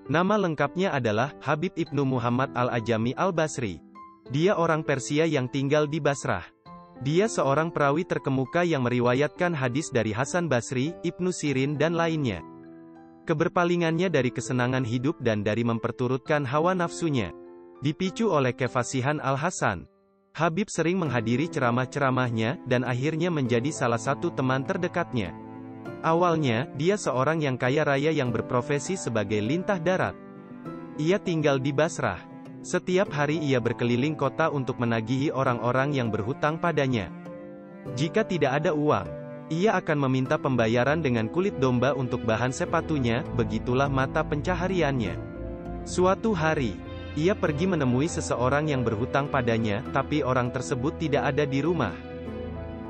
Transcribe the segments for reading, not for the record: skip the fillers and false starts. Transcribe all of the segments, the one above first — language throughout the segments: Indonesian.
Nama lengkapnya adalah Habib Ibnu Muhammad Al-Ajami Al-Basri. Dia orang Persia yang tinggal di Basrah. Dia seorang perawi terkemuka yang meriwayatkan hadis dari Hasan Basri, Ibnu Sirin dan lainnya. Keberpalingannya dari kesenangan hidup dan dari memperturutkan hawa nafsunya. Dipicu oleh kefasihan Al-Hasan, Habib sering menghadiri ceramah-ceramahnya, dan akhirnya menjadi salah satu teman terdekatnya. Awalnya, dia seorang yang kaya raya yang berprofesi sebagai lintah darat. Ia tinggal di Basrah. Setiap hari ia berkeliling kota untuk menagihi orang-orang yang berhutang padanya. Jika tidak ada uang, ia akan meminta pembayaran dengan kulit domba untuk bahan sepatunya, begitulah mata pencahariannya. Suatu hari, ia pergi menemui seseorang yang berhutang padanya, tapi orang tersebut tidak ada di rumah.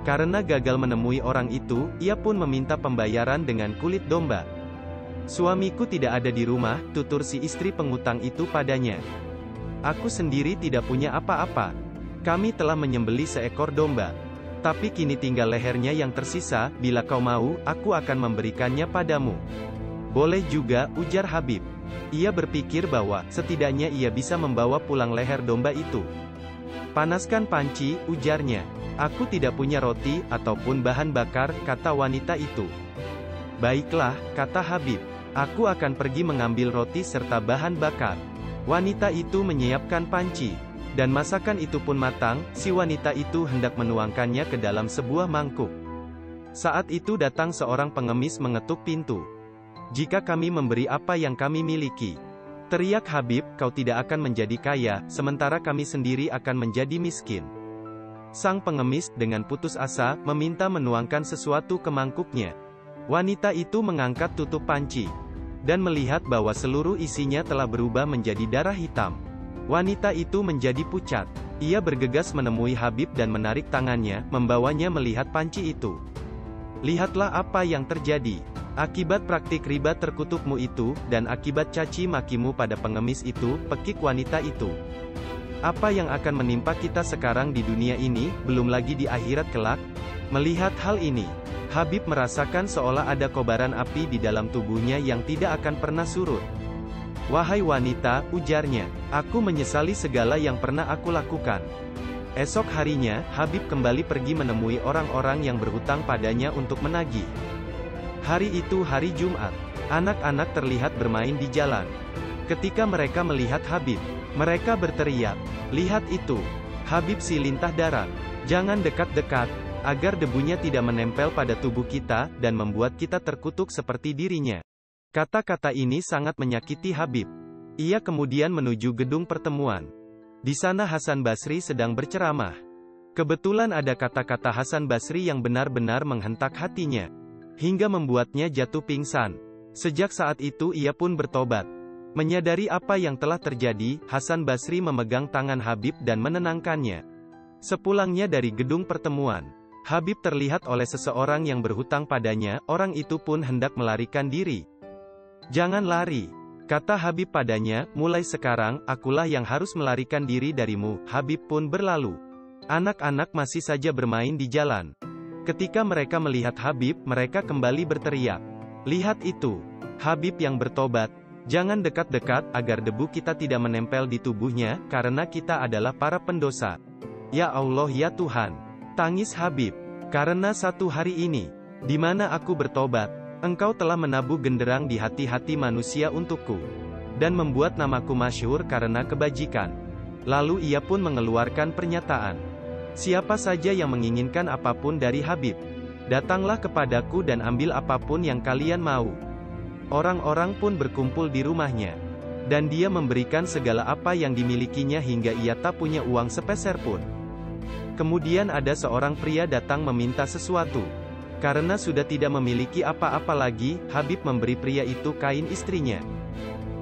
Karena gagal menemui orang itu, ia pun meminta pembayaran dengan kulit domba. "Suamiku tidak ada di rumah," tutur si istri pengutang itu padanya. "Aku sendiri tidak punya apa-apa. Kami telah menyembelih seekor domba. Tapi kini tinggal lehernya yang tersisa, bila kau mau, aku akan memberikannya padamu." "Boleh juga," ujar Habib. Ia berpikir bahwa, setidaknya ia bisa membawa pulang leher domba itu. "Panaskan panci," ujarnya. "Aku tidak punya roti, ataupun bahan bakar," kata wanita itu. "Baiklah," kata Habib. "Aku akan pergi mengambil roti serta bahan bakar." Wanita itu menyiapkan panci. Dan masakan itu pun matang, si wanita itu hendak menuangkannya ke dalam sebuah mangkuk. Saat itu datang seorang pengemis mengetuk pintu. "Jika kami memberi apa yang kami miliki," teriak Habib, "kau tidak akan menjadi kaya, sementara kami sendiri akan menjadi miskin." Sang pengemis, dengan putus asa, meminta menuangkan sesuatu ke mangkuknya. Wanita itu mengangkat tutup panci, dan melihat bahwa seluruh isinya telah berubah menjadi darah hitam. Wanita itu menjadi pucat. Ia bergegas menemui Habib dan menarik tangannya, membawanya melihat panci itu. "Lihatlah apa yang terjadi. Akibat praktik riba terkutukmu itu, dan akibat caci makimu pada pengemis itu," pekik wanita itu. "Apa yang akan menimpa kita sekarang di dunia ini, belum lagi di akhirat kelak?" Melihat hal ini, Habib merasakan seolah ada kobaran api di dalam tubuhnya yang tidak akan pernah surut. "Wahai wanita," ujarnya, "aku menyesali segala yang pernah aku lakukan." Esok harinya, Habib kembali pergi menemui orang-orang yang berhutang padanya untuk menagih. Hari itu hari Jumat. Anak-anak terlihat bermain di jalan. Ketika mereka melihat Habib, mereka berteriak, "Lihat itu! Habib si lintah darat! Jangan dekat-dekat, agar debunya tidak menempel pada tubuh kita, dan membuat kita terkutuk seperti dirinya." Kata-kata ini sangat menyakiti Habib. Ia kemudian menuju gedung pertemuan. Di sana Hasan Basri sedang berceramah. Kebetulan ada kata-kata Hasan Basri yang benar-benar menghentak hatinya, hingga membuatnya jatuh pingsan. Sejak saat itu ia pun bertobat. Menyadari apa yang telah terjadi, Hasan Basri memegang tangan Habib dan menenangkannya. Sepulangnya dari gedung pertemuan, Habib terlihat oleh seseorang yang berhutang padanya. Orang itu pun hendak melarikan diri. "Jangan lari," kata Habib padanya, "mulai sekarang, akulah yang harus melarikan diri darimu." Habib pun berlalu. Anak-anak masih saja bermain di jalan. Ketika mereka melihat Habib, mereka kembali berteriak, "Lihat itu! Habib yang bertobat! Jangan dekat-dekat, agar debu kita tidak menempel di tubuhnya, karena kita adalah para pendosa." "Ya Allah ya Tuhan!" tangis Habib. "Karena satu hari ini, di mana aku bertobat, Engkau telah menabuh genderang di hati-hati manusia untukku, dan membuat namaku masyhur karena kebajikan." Lalu ia pun mengeluarkan pernyataan, "Siapa saja yang menginginkan apapun dari Habib, datanglah kepadaku dan ambil apapun yang kalian mau." Orang-orang pun berkumpul di rumahnya, dan dia memberikan segala apa yang dimilikinya hingga ia tak punya uang sepeser pun. Kemudian ada seorang pria datang meminta sesuatu. Karena sudah tidak memiliki apa-apa lagi, Habib memberi pria itu kain istrinya.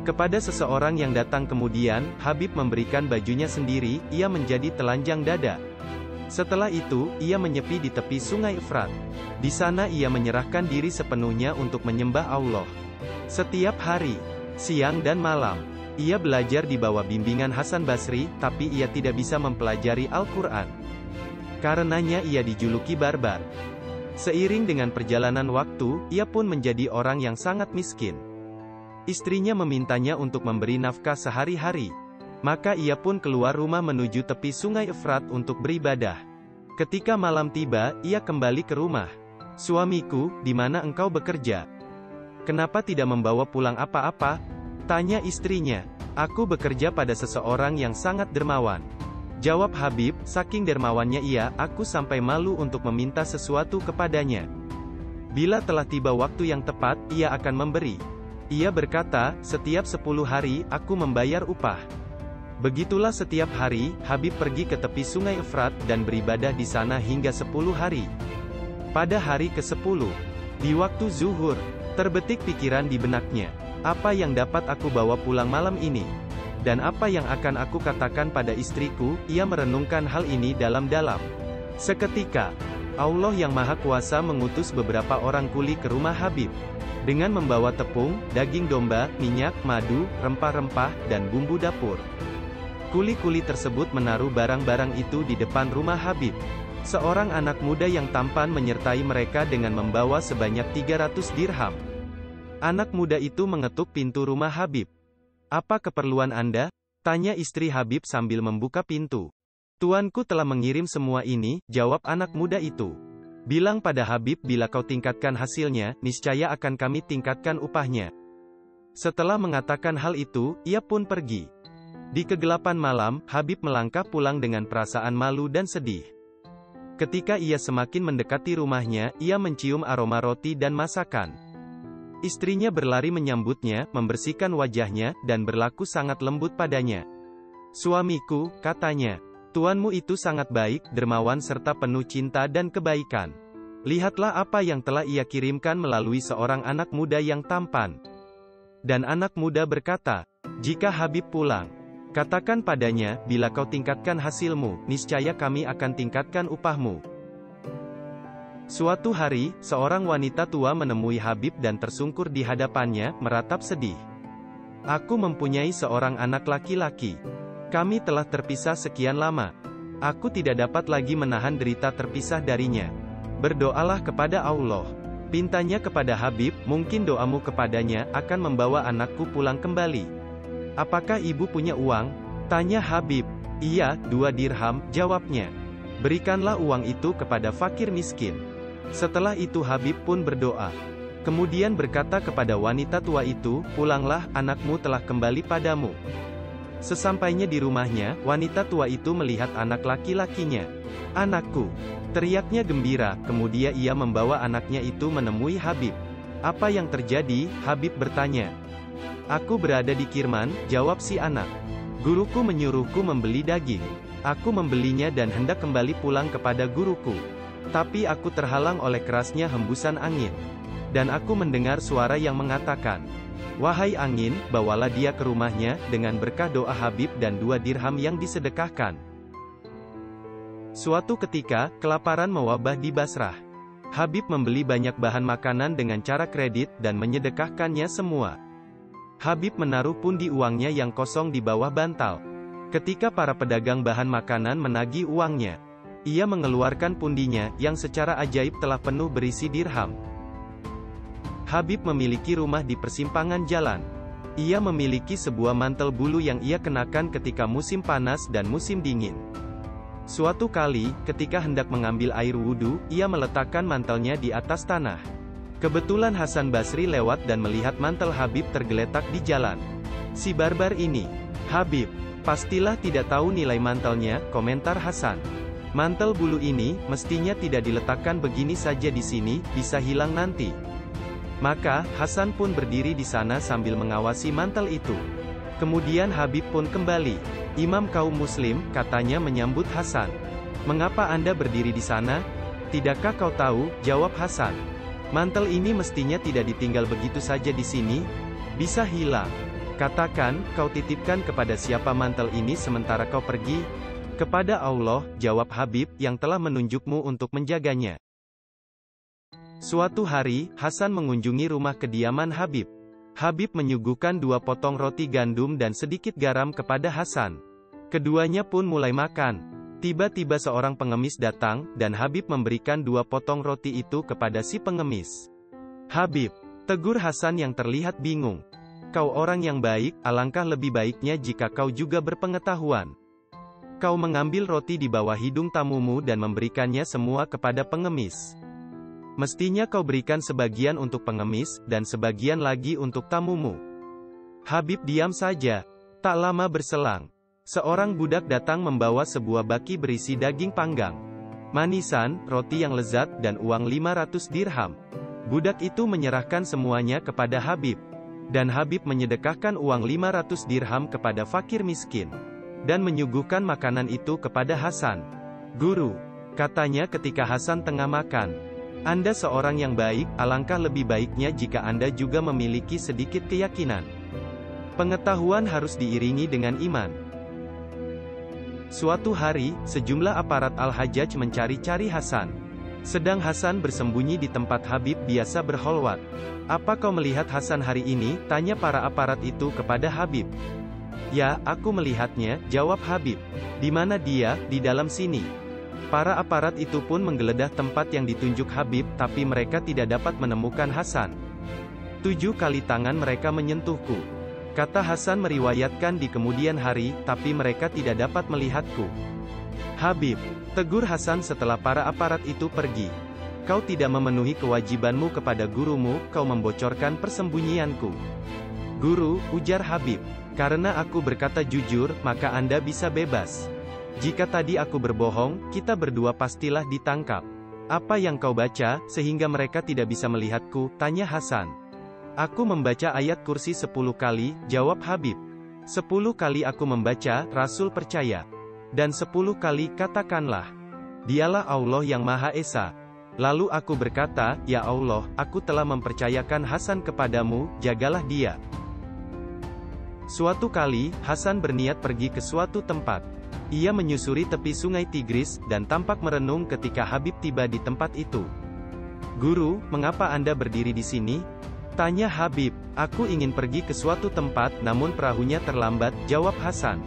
Kepada seseorang yang datang kemudian, Habib memberikan bajunya sendiri. Ia menjadi telanjang dada. Setelah itu, ia menyepi di tepi sungai Efrat. Di sana ia menyerahkan diri sepenuhnya untuk menyembah Allah. Setiap hari, siang dan malam, ia belajar di bawah bimbingan Hasan Basri, tapi ia tidak bisa mempelajari Al-Quran. Karenanya ia dijuluki barbar. Seiring dengan perjalanan waktu, ia pun menjadi orang yang sangat miskin. Istrinya memintanya untuk memberi nafkah sehari-hari. Maka ia pun keluar rumah menuju tepi sungai Efrat untuk beribadah. Ketika malam tiba, ia kembali ke rumah. "Suamiku, di mana engkau bekerja? Kenapa tidak membawa pulang apa-apa?" tanya istrinya. "Aku bekerja pada seseorang yang sangat dermawan," jawab Habib. Saking dermawannya ia, aku sampai malu untuk meminta sesuatu kepadanya. Bila telah tiba waktu yang tepat, ia akan memberi. Ia berkata, "Setiap 10 hari, aku membayar upah." Begitulah setiap hari, Habib pergi ke tepi sungai Efrat, dan beribadah di sana hingga 10 hari. Pada hari ke-10, di waktu zuhur, terbetik pikiran di benaknya. Apa yang dapat aku bawa pulang malam ini? Dan apa yang akan aku katakan pada istriku? Ia merenungkan hal ini dalam-dalam. Seketika, Allah yang Maha Kuasa mengutus beberapa orang kuli ke rumah Habib. Dengan membawa tepung, daging domba, minyak, madu, rempah-rempah, dan bumbu dapur. Kuli-kuli tersebut menaruh barang-barang itu di depan rumah Habib. Seorang anak muda yang tampan menyertai mereka dengan membawa sebanyak 300 dirham. Anak muda itu mengetuk pintu rumah Habib. "Apa keperluan Anda?" tanya istri Habib sambil membuka pintu. "Tuanku telah mengirim semua ini," jawab anak muda itu. "Bilang pada Habib bila kau tingkatkan hasilnya, niscaya akan kami tingkatkan upahnya." Setelah mengatakan hal itu, ia pun pergi. Di kegelapan malam, Habib melangkah pulang dengan perasaan malu dan sedih. Ketika ia semakin mendekati rumahnya, ia mencium aroma roti dan masakan. Istrinya berlari menyambutnya, membersihkan wajahnya, dan berlaku sangat lembut padanya. "Suamiku," katanya, "tuanmu itu sangat baik, dermawan serta penuh cinta dan kebaikan. Lihatlah apa yang telah ia kirimkan melalui seorang anak muda yang tampan." Dan anak muda berkata, "Jika Habib pulang, katakan padanya, bila kau tingkatkan hasilmu, niscaya kami akan tingkatkan upahmu." Suatu hari, seorang wanita tua menemui Habib dan tersungkur di hadapannya, meratap sedih. "Aku mempunyai seorang anak laki-laki. Kami telah terpisah sekian lama. Aku tidak dapat lagi menahan derita terpisah darinya. Berdoalah kepada Allah." Pintanya kepada Habib, "Mungkin doamu kepadanya akan membawa anakku pulang kembali." "Apakah ibu punya uang?" tanya Habib. "Iya, 2 dirham," jawabnya. "Berikanlah uang itu kepada fakir miskin." Setelah itu Habib pun berdoa. Kemudian berkata kepada wanita tua itu, "Pulanglah, anakmu telah kembali padamu." Sesampainya di rumahnya, wanita tua itu melihat anak laki-lakinya. "Anakku!" teriaknya gembira, kemudian ia membawa anaknya itu menemui Habib. "Apa yang terjadi?" Habib bertanya. "Aku berada di Kirman," jawab si anak. "Guruku menyuruhku membeli daging. Aku membelinya dan hendak kembali pulang kepada guruku. Tapi aku terhalang oleh kerasnya hembusan angin. Dan aku mendengar suara yang mengatakan, 'Wahai angin, bawalah dia ke rumahnya,' dengan berkah doa Habib dan 2 dirham yang disedekahkan." Suatu ketika, kelaparan mewabah di Basrah. Habib membeli banyak bahan makanan dengan cara kredit dan menyedekahkannya semua. Habib menaruh pundi uangnya yang kosong di bawah bantal. Ketika para pedagang bahan makanan menagih uangnya, ia mengeluarkan pundinya, yang secara ajaib telah penuh berisi dirham. Habib memiliki rumah di persimpangan jalan. Ia memiliki sebuah mantel bulu yang ia kenakan ketika musim panas dan musim dingin. Suatu kali, ketika hendak mengambil air wudhu, ia meletakkan mantelnya di atas tanah. Kebetulan Hasan Basri lewat dan melihat mantel Habib tergeletak di jalan. "Si barbar ini, Habib, pastilah tidak tahu nilai mantelnya," komentar Hasan. "Mantel bulu ini, mestinya tidak diletakkan begini saja di sini, bisa hilang nanti." Maka, Hasan pun berdiri di sana sambil mengawasi mantel itu. Kemudian Habib pun kembali. "Imam kaum muslim," katanya menyambut Hasan. "Mengapa Anda berdiri di sana? Tidakkah kau tahu?" jawab Hasan. "Mantel ini mestinya tidak ditinggal begitu saja di sini. Bisa hilang. Katakan, kau titipkan kepada siapa mantel ini sementara kau pergi?" "Kepada Allah," jawab Habib, "yang telah menunjukmu untuk menjaganya." Suatu hari, Hasan mengunjungi rumah kediaman Habib. Habib menyuguhkan 2 potong roti gandum dan sedikit garam kepada Hasan. Keduanya pun mulai makan. Tiba-tiba seorang pengemis datang, dan Habib memberikan 2 potong roti itu kepada si pengemis. "Habib," tegur Hasan yang terlihat bingung. kau orang yang baik, alangkah lebih baiknya jika kau juga berpengetahuan. Kau mengambil roti di bawah hidung tamumu dan memberikannya semua kepada pengemis. Mestinya kau berikan sebagian untuk pengemis, dan sebagian lagi untuk tamumu." Habib diam saja. Tak lama berselang, seorang budak datang membawa sebuah baki berisi daging panggang, manisan, roti yang lezat, dan uang 500 dirham. Budak itu menyerahkan semuanya kepada Habib. Dan Habib menyedekahkan uang 500 dirham kepada fakir miskin. Dan menyuguhkan makanan itu kepada Hasan. "Guru," katanya ketika Hasan tengah makan, "Anda seorang yang baik, alangkah lebih baiknya jika Anda juga memiliki sedikit keyakinan. Pengetahuan harus diiringi dengan iman." Suatu hari, sejumlah aparat Al-Hajjaj mencari-cari Hasan. Sedang Hasan bersembunyi di tempat Habib biasa berkholwat. "Apa kau melihat Hasan hari ini?" tanya para aparat itu kepada Habib. "Ya, aku melihatnya," jawab Habib. "Di mana dia?" "Di dalam sini." Para aparat itu pun menggeledah tempat yang ditunjuk Habib, tapi mereka tidak dapat menemukan Hasan. "7 kali tangan mereka menyentuhku," kata Hasan meriwayatkan di kemudian hari, "tapi mereka tidak dapat melihatku." "Habib," tegur Hasan setelah para aparat itu pergi, "kau tidak memenuhi kewajibanmu kepada gurumu, kau membocorkan persembunyianku." "Guru," ujar Habib, "karena aku berkata jujur, maka Anda bisa bebas. Jika tadi aku berbohong, kita berdua pastilah ditangkap." "Apa yang kau baca, sehingga mereka tidak bisa melihatku?" tanya Hasan. "Aku membaca ayat kursi 10 kali, jawab Habib. 10 kali aku membaca, Rasul percaya. Dan 10 kali katakanlah, Dialah Allah yang Maha Esa. Lalu aku berkata, Ya Allah, aku telah mempercayakan Hasan kepadamu, jagalah dia." Suatu kali, Hasan berniat pergi ke suatu tempat. Ia menyusuri tepi sungai Tigris, dan tampak merenung ketika Habib tiba di tempat itu. "Guru, mengapa Anda berdiri di sini?" tanya Habib. "Aku ingin pergi ke suatu tempat, namun perahunya terlambat," jawab Hasan.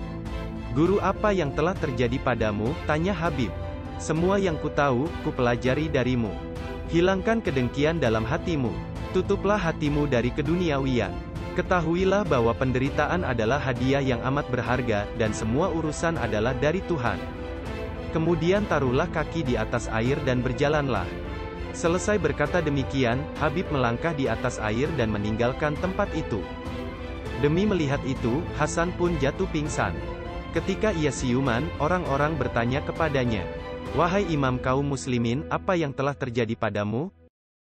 "Guru, apa yang telah terjadi padamu?" tanya Habib. "Semua yang ku tahu, ku pelajari darimu. Hilangkan kedengkian dalam hatimu. Tutuplah hatimu dari keduniawian. Ketahuilah bahwa penderitaan adalah hadiah yang amat berharga, dan semua urusan adalah dari Tuhan. Kemudian taruhlah kaki di atas air dan berjalanlah." Selesai berkata demikian, Habib melangkah di atas air dan meninggalkan tempat itu. Demi melihat itu, Hasan pun jatuh pingsan. Ketika ia siuman, orang-orang bertanya kepadanya, "Wahai imam kaum muslimin, apa yang telah terjadi padamu?"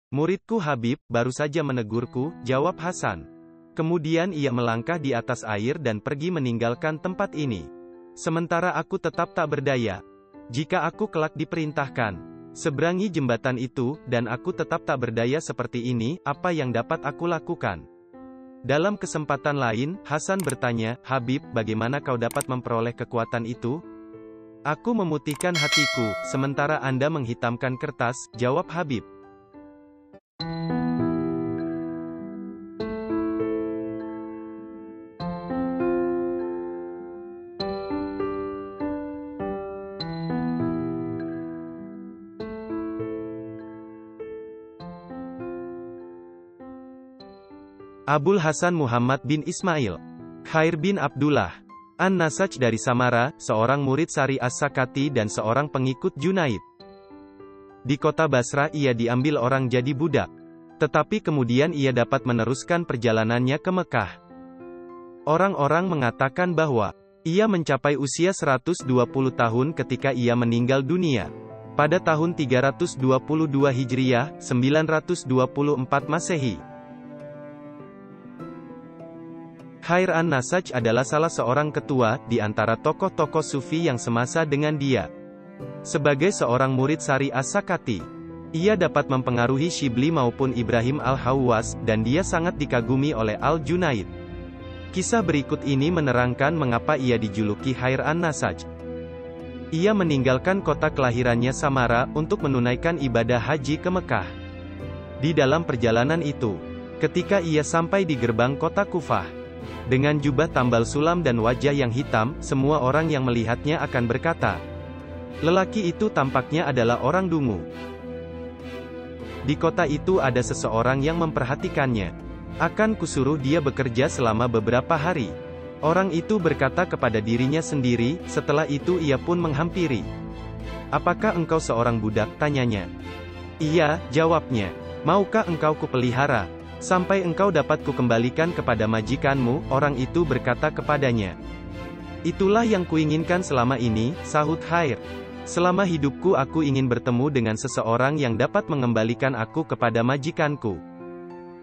"Muridku Habib, baru saja menegurku," jawab Hasan. Kemudian ia melangkah di atas air dan pergi meninggalkan tempat ini. Sementara aku tetap tak berdaya. Jika aku kelak diperintahkan seberangi jembatan itu, dan aku tetap tak berdaya seperti ini, apa yang dapat aku lakukan? Dalam kesempatan lain, Hasan bertanya, "Habib, bagaimana kau dapat memperoleh kekuatan itu?" "Aku memutihkan hatiku, sementara Anda menghitamkan kertas," jawab Habib. Abul Hasan Muhammad bin Ismail, Khair bin Abdullah, An-Nasaj dari Samara, seorang murid Sari As-Sakati dan seorang pengikut Junaid. Di kota Basrah ia diambil orang jadi budak. Tetapi kemudian ia dapat meneruskan perjalanannya ke Mekah. Orang-orang mengatakan bahwa ia mencapai usia 120 tahun ketika ia meninggal dunia. Pada tahun 322 Hijriah, 924 Masehi. Khair An-Nasaj adalah salah seorang ketua di antara tokoh-tokoh sufi yang semasa dengan dia. Sebagai seorang murid Sari As-Sakati, ia dapat mempengaruhi Shibli maupun Ibrahim Al-Hawwas, dan dia sangat dikagumi oleh Al-Junaid. Kisah berikut ini menerangkan mengapa ia dijuluki Khair An-Nasaj. Ia meninggalkan kota kelahirannya Samara, untuk menunaikan ibadah haji ke Mekah. Di dalam perjalanan itu, ketika ia sampai di gerbang kota Kufah, dengan jubah tambal sulam dan wajah yang hitam, semua orang yang melihatnya akan berkata, "Lelaki itu tampaknya adalah orang dungu." Di kota itu ada seseorang yang memperhatikannya. Akan kusuruh dia bekerja selama beberapa hari. Orang itu berkata kepada dirinya sendiri, setelah itu ia pun menghampiri. Apakah engkau seorang budak? Tanyanya. Iya, jawabnya. Maukah engkau kupelihara, sampai engkau dapat kukembalikan kepada majikanmu? Orang itu berkata kepadanya. Itulah yang kuinginkan selama ini, sahut Khair. Selama hidupku aku ingin bertemu dengan seseorang yang dapat mengembalikan aku kepada majikanku.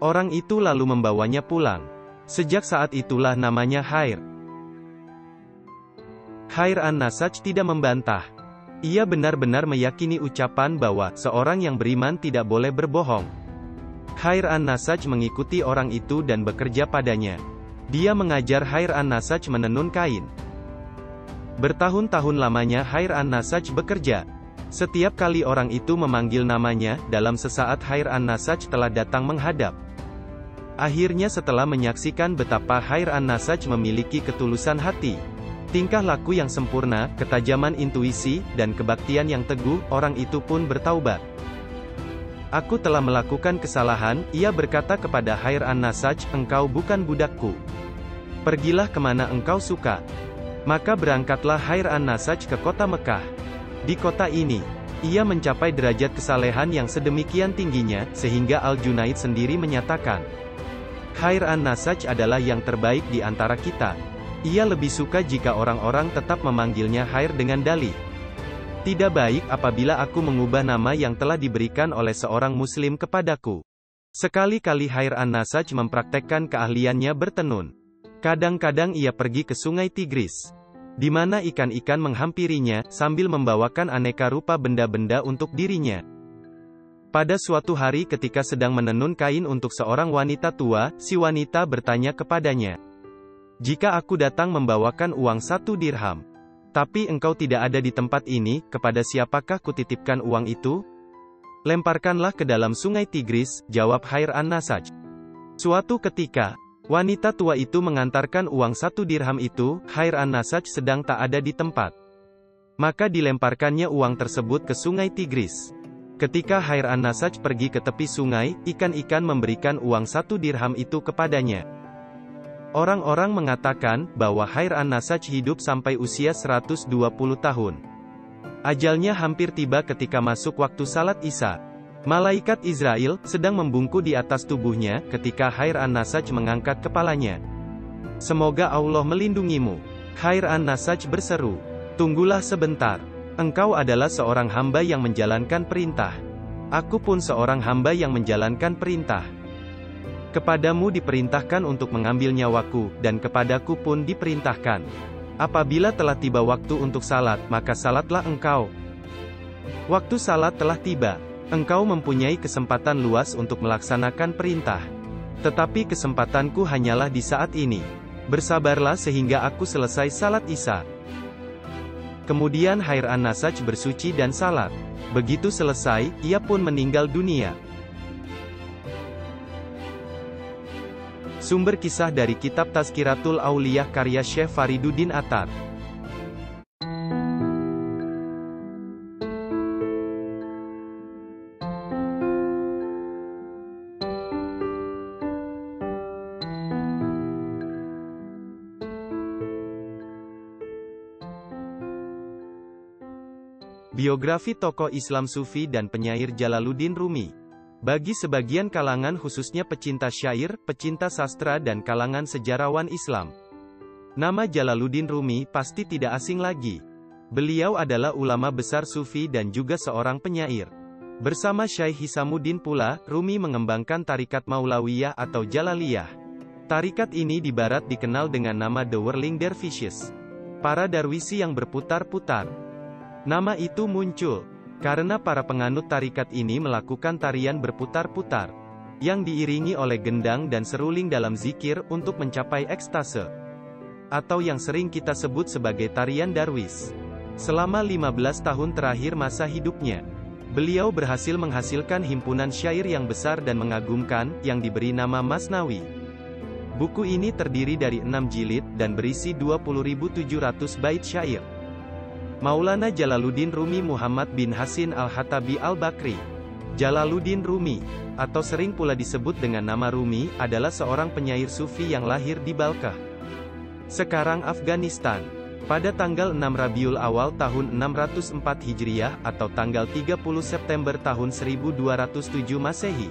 Orang itu lalu membawanya pulang. Sejak saat itulah namanya Khair. Khair an-Nasaj tidak membantah. Ia benar-benar meyakini ucapan bahwa seorang yang beriman tidak boleh berbohong. Khair an-Nasaj mengikuti orang itu dan bekerja padanya. Dia mengajar Khair an-Nasaj menenun kain. Bertahun-tahun lamanya Khair an-Nasaj bekerja. Setiap kali orang itu memanggil namanya, dalam sesaat Khair an-Nasaj telah datang menghadap. Akhirnya setelah menyaksikan betapa Khair an-Nasaj memiliki ketulusan hati, tingkah laku yang sempurna, ketajaman intuisi, dan kebaktian yang teguh, orang itu pun bertaubat. Aku telah melakukan kesalahan, ia berkata kepada Khair an-Nasaj, engkau bukan budakku. Pergilah kemana engkau suka. Maka berangkatlah Khair an-Nasaj ke kota Mekah. Di kota ini, ia mencapai derajat kesalehan yang sedemikian tingginya, sehingga Al-Junaid sendiri menyatakan, Khair an-Nasaj adalah yang terbaik di antara kita. Ia lebih suka jika orang-orang tetap memanggilnya Khair dengan dalih. Tidak baik apabila aku mengubah nama yang telah diberikan oleh seorang muslim kepadaku. Sekali-kali Khair an-Nasaj mempraktekkan keahliannya bertenun. Kadang-kadang ia pergi ke sungai Tigris, di mana ikan-ikan menghampirinya, sambil membawakan aneka rupa benda-benda untuk dirinya. Pada suatu hari ketika sedang menenun kain untuk seorang wanita tua, si wanita bertanya kepadanya. Jika aku datang membawakan uang 1 dirham, tapi engkau tidak ada di tempat ini, kepada siapakah kutitipkan uang itu? Lemparkanlah ke dalam sungai Tigris, jawab Khair an-Nasaj. Suatu ketika, wanita tua itu mengantarkan uang 1 dirham itu, Khair an-Nasaj sedang tak ada di tempat. Maka dilemparkannya uang tersebut ke sungai Tigris. Ketika Khair an-Nasaj pergi ke tepi sungai, ikan-ikan memberikan uang 1 dirham itu kepadanya. Orang-orang mengatakan bahwa Khair an-Nasaj hidup sampai usia 120 tahun. Ajalnya hampir tiba ketika masuk waktu salat Isya. Malaikat Israel sedang membungkuk di atas tubuhnya ketika Khair an-Nasaj mengangkat kepalanya. Semoga Allah melindungimu. Khair an-Nasaj berseru. Tunggulah sebentar. Engkau adalah seorang hamba yang menjalankan perintah. Aku pun seorang hamba yang menjalankan perintah. Kepadamu diperintahkan untuk mengambil nyawaku, dan kepadaku pun diperintahkan. Apabila telah tiba waktu untuk salat, maka salatlah engkau. Waktu salat telah tiba. Engkau mempunyai kesempatan luas untuk melaksanakan perintah. Tetapi kesempatanku hanyalah di saat ini. Bersabarlah sehingga aku selesai salat Isya. Kemudian Khair an-Nasaj bersuci dan salat. Begitu selesai, ia pun meninggal dunia. Sumber kisah dari kitab Tazkiratul Auliyah karya Syekh Fariduddin Attar. Biografi tokoh Islam Sufi dan penyair Jalaluddin Rumi. Bagi sebagian kalangan khususnya pecinta syair, pecinta sastra dan kalangan sejarawan Islam, nama Jalaluddin Rumi pasti tidak asing lagi. Beliau adalah ulama besar Sufi dan juga seorang penyair. Bersama Syekh Hisamuddin pula, Rumi mengembangkan tarikat Maulawiyah atau Jalaliyah. Tarikat ini di barat dikenal dengan nama The Whirling Dervishes, para darwisi yang berputar-putar. Nama itu muncul karena para penganut tarikat ini melakukan tarian berputar-putar, yang diiringi oleh gendang dan seruling dalam zikir untuk mencapai ekstase, atau yang sering kita sebut sebagai tarian darwis. Selama 15 tahun terakhir masa hidupnya, beliau berhasil menghasilkan himpunan syair yang besar dan mengagumkan, yang diberi nama Masnawi. Buku ini terdiri dari 6 jilid, dan berisi 20.700 bait syair. Maulana Jalaluddin Rumi Muhammad bin Hasin al-Hatabi al-Bakri Jalaluddin Rumi, atau sering pula disebut dengan nama Rumi, adalah seorang penyair sufi yang lahir di Balkh, sekarang Afghanistan, pada tanggal 6 Rabiul Awal tahun 604 Hijriah, atau tanggal 30 September tahun 1207 Masehi.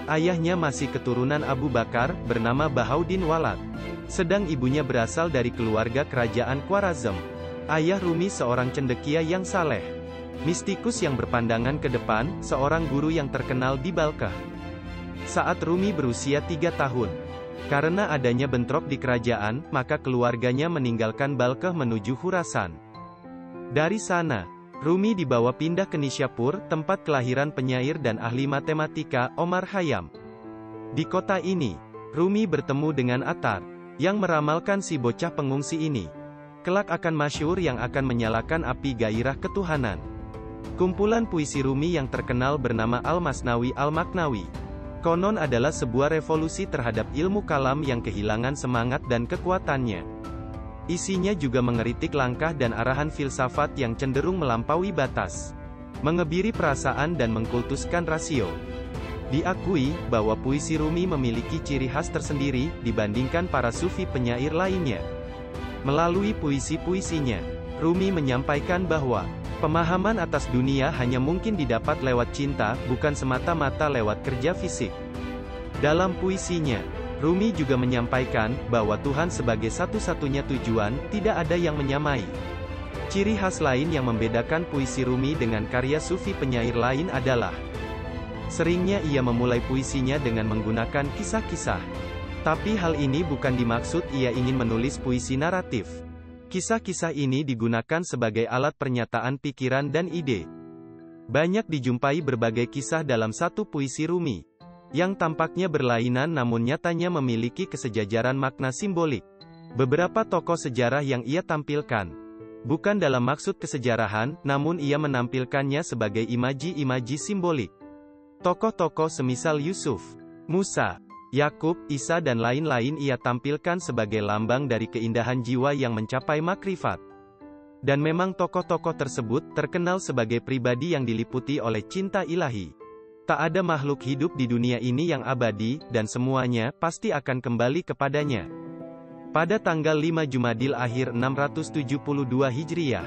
Ayahnya masih keturunan Abu Bakar, bernama Bahauddin Walad. Sedang ibunya berasal dari keluarga kerajaan Khwarazm. Ayah Rumi seorang cendekia yang saleh, mistikus yang berpandangan ke depan, seorang guru yang terkenal di Balkh. Saat Rumi berusia 3 tahun, karena adanya bentrok di kerajaan, maka keluarganya meninggalkan Balkh menuju Khurasan. Dari sana, Rumi dibawa pindah ke Nishapur, tempat kelahiran penyair dan ahli matematika, Omar Khayyam. Di kota ini, Rumi bertemu dengan Attar, yang meramalkan si bocah pengungsi ini kelak akan masyhur yang akan menyalakan api gairah ketuhanan. Kumpulan puisi Rumi yang terkenal bernama Al-Masnawi Al-Maknawi, konon adalah sebuah revolusi terhadap ilmu kalam yang kehilangan semangat dan kekuatannya. Isinya juga mengeritik langkah dan arahan filsafat yang cenderung melampaui batas, mengebiri perasaan dan mengkultuskan rasio. Diakui bahwa puisi Rumi memiliki ciri khas tersendiri dibandingkan para sufi penyair lainnya. Melalui puisi-puisinya, Rumi menyampaikan bahwa pemahaman atas dunia hanya mungkin didapat lewat cinta, bukan semata-mata lewat kerja fisik. Dalam puisinya, Rumi juga menyampaikan bahwa Tuhan sebagai satu-satunya tujuan, tidak ada yang menyamai. Ciri khas lain yang membedakan puisi Rumi dengan karya sufi penyair lain adalah seringnya ia memulai puisinya dengan menggunakan kisah-kisah. Tapi hal ini bukan dimaksud ia ingin menulis puisi naratif. Kisah-kisah ini digunakan sebagai alat pernyataan pikiran dan ide. Banyak dijumpai berbagai kisah dalam satu puisi Rumi, yang tampaknya berlainan namun nyatanya memiliki kesejajaran makna simbolik. Beberapa tokoh sejarah yang ia tampilkan, bukan dalam maksud kesejarahan, namun ia menampilkannya sebagai imaji-imaji simbolik. Tokoh-tokoh semisal Yusuf, Musa, Yakub, Isa dan lain-lain ia tampilkan sebagai lambang dari keindahan jiwa yang mencapai makrifat. Dan memang tokoh-tokoh tersebut terkenal sebagai pribadi yang diliputi oleh cinta ilahi. Tak ada makhluk hidup di dunia ini yang abadi, dan semuanya pasti akan kembali kepadanya. Pada tanggal 5 Jumadil Akhir 672 Hijriah,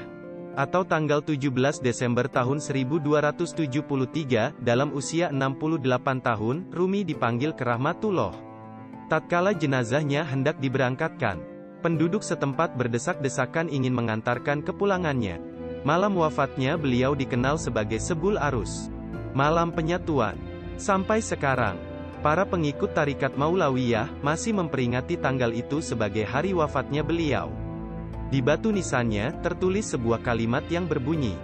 atau tanggal 17 Desember tahun 1273, dalam usia 68 tahun, Rumi dipanggil ke Rahmatullah. Tatkala jenazahnya hendak diberangkatkan, penduduk setempat berdesak-desakan ingin mengantarkan kepulangannya. Malam wafatnya beliau dikenal sebagai Sebul Arus, malam penyatuan. Sampai sekarang, para pengikut tarikat Maulawiyah masih memperingati tanggal itu sebagai hari wafatnya beliau. Di batu nisannya, tertulis sebuah kalimat yang berbunyi,